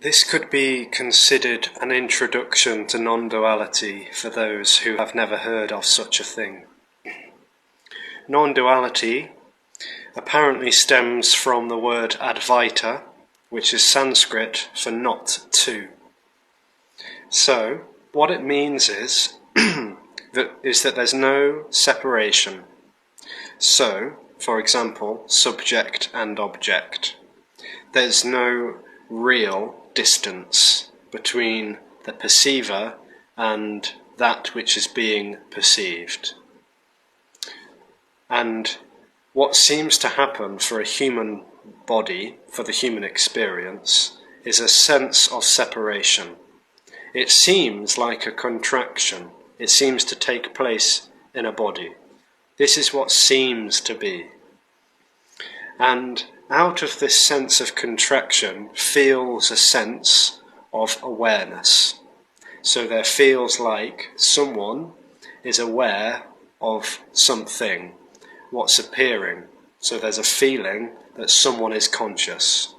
This could be considered an introduction to non-duality for those who have never heard of such a thing. Non-duality apparently stems from the word Advaita, which is Sanskrit for not to. So, what it means is that there's no separation. So, for example, subject and object. There's no real distance between the perceiver and that which is being perceived. And what seems to happen for a human body, for the human experience, is a sense of separation. It seems like a contraction. It seems to take place in a body. This is what seems to be. And out of this sense of contraction feels a sense of awareness. So there feels like someone is aware of something, what's appearing. So there's a feeling that someone is conscious.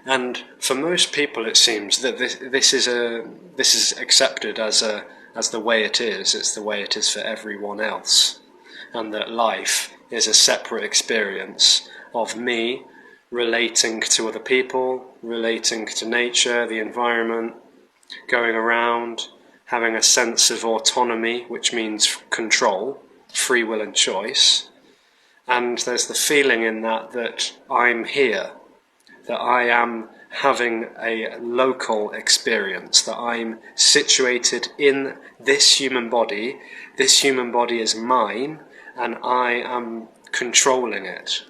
And for most people it seems that this is accepted as the way it is. It's the way it is for everyone else. And that life is a separate experience of me relating to other people, relating to nature, the environment, going around, having a sense of autonomy, which means control, free will and choice. And there's the feeling in that I'm here, that I am having a local experience, that I'm situated in this human body is mine, and I am controlling it.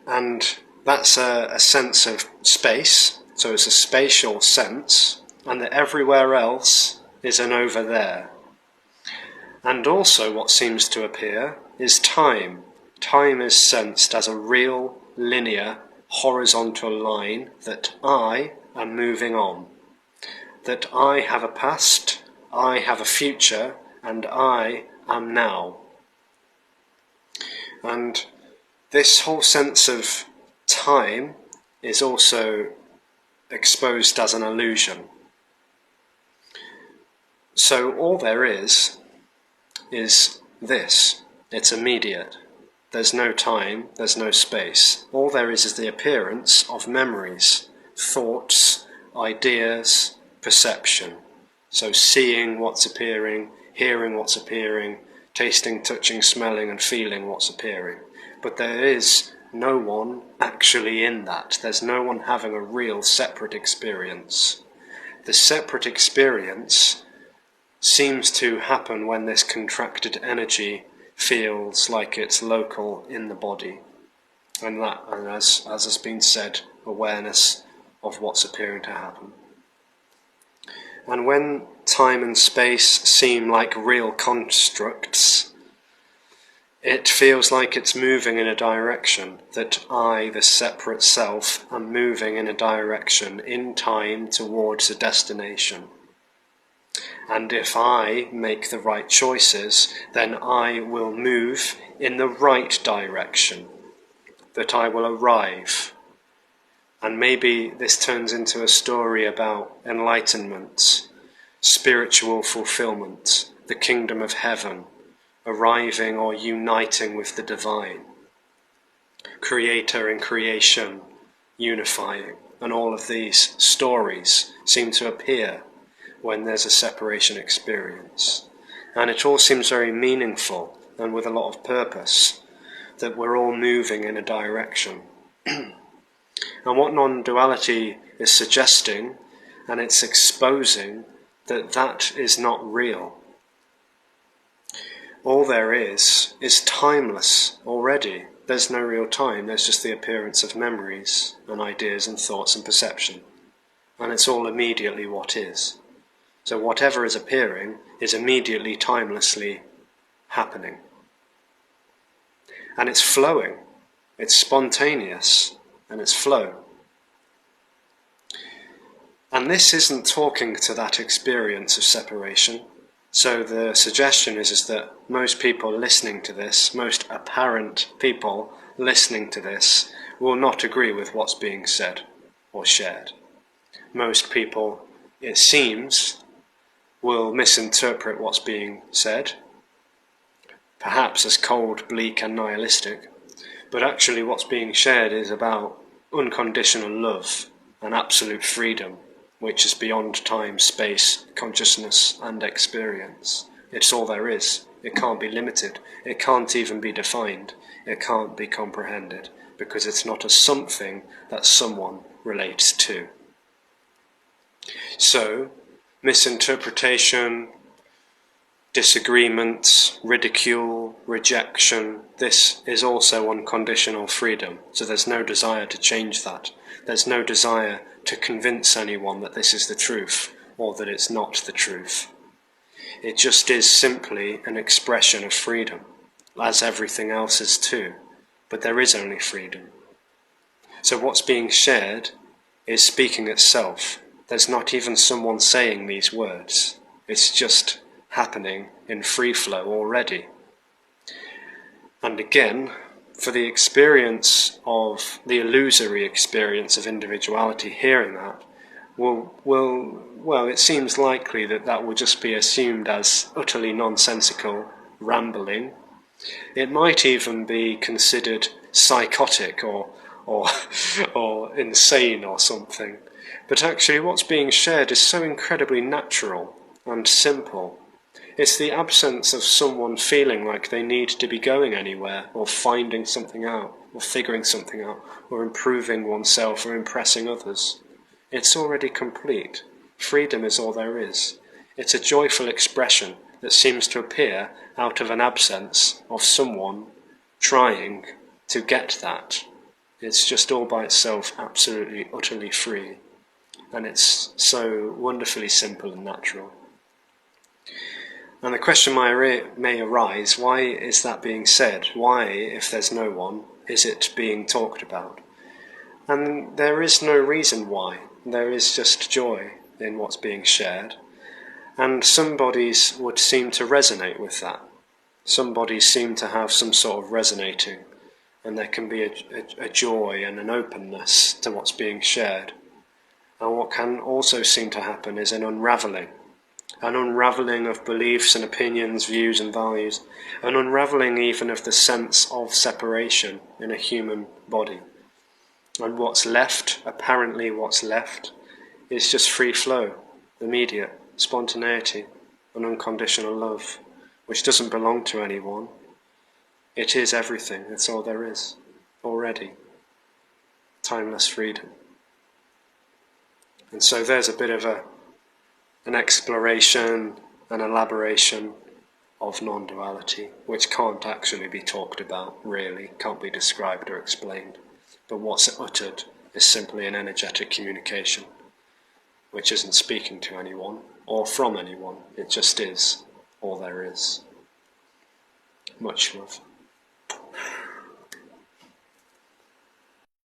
And that's a sense of space, so it's a spatial sense, and that everywhere else is an over there. And also what seems to appear is time. Time is sensed as a real, linear, horizontal line that I am moving on. That I have a past, I have a future, and I am now. And this whole sense of time is also exposed as an illusion. So all there is this. It's immediate. There's no time, there's no space. All there is the appearance of memories, thoughts, ideas, perception. So seeing what's appearing, hearing what's appearing, tasting, touching, smelling and feeling what's appearing. But there is no one actually in that. There's no one having a real separate experience. The separate experience seems to happen when this contracted energy feels like it's local in the body. And as has been said, awareness of what's appearing to happen. And when time and space seem like real constructs, it feels like it's moving in a direction, that I, the separate self, am moving in a direction in time towards a destination. And if I make the right choices, then I will move in the right direction, that I will arrive. And maybe this turns into a story about enlightenment, spiritual fulfillment, the kingdom of heaven, arriving or uniting with the divine, creator and creation unifying. And all of these stories seem to appear when there's a separation experience. And it all seems very meaningful and with a lot of purpose, that we're all moving in a direction. And what non-duality is suggesting, and it's exposing, that is not real. All there is timeless already. There's no real time, there's just the appearance of memories and ideas and thoughts and perception. And it's all immediately what is. So whatever is appearing is immediately, timelessly happening. And it's flowing, it's spontaneous, and it's flow. And this isn't talking to that experience of separation. So the suggestion is that most people listening to this, most apparent people listening to this, will not agree with what's being said or shared. Most people, it seems, will misinterpret what's being said, perhaps as cold, bleak and nihilistic, but actually what's being shared is about unconditional love and absolute freedom, which is beyond time, space, consciousness and experience. It's all there is. It can't be limited. It can't even be defined. It can't be comprehended, because it's not a something that someone relates to. So, misinterpretation, disagreements, ridicule, rejection, this is also unconditional freedom. So there's no desire to change that. There's no desire to convince anyone that this is the truth or that it's not the truth. It just is simply an expression of freedom, as everything else is too. But there is only freedom. So what's being shared is speaking itself. There's not even someone saying these words. It's just happening in free flow already. And again, for the experience of the illusory experience of individuality, hearing that, well, it seems likely that that will just be assumed as utterly nonsensical rambling. It might even be considered psychotic or insane or something. But actually what's being shared is so incredibly natural and simple. It's the absence of someone feeling like they need to be going anywhere, or finding something out, or figuring something out, or improving oneself, or impressing others. It's already complete. Freedom is all there is. It's a joyful expression that seems to appear out of an absence of someone trying to get that. It's just all by itself absolutely, utterly free. And it's so wonderfully simple and natural. And the question may arise, why is that being said? Why, if there's no one, is it being talked about? And there is no reason why. There is just joy in what's being shared. And some bodies would seem to resonate with that. Some bodies seem to have some sort of resonating, and there can be a joy and an openness to what's being shared. And what can also seem to happen is an unravelling of beliefs and opinions, views and values, an unravelling even of the sense of separation in a human body. And what's left, apparently what's left, is just free flow, immediate, spontaneity, and unconditional love, which doesn't belong to anyone. It is everything, it's all there is, already. Timeless freedom. And so there's a bit of an exploration, an elaboration of non-duality, which can't actually be talked about, really, can't be described or explained. But what's uttered is simply an energetic communication, which isn't speaking to anyone or from anyone. It just is all there is. Much love.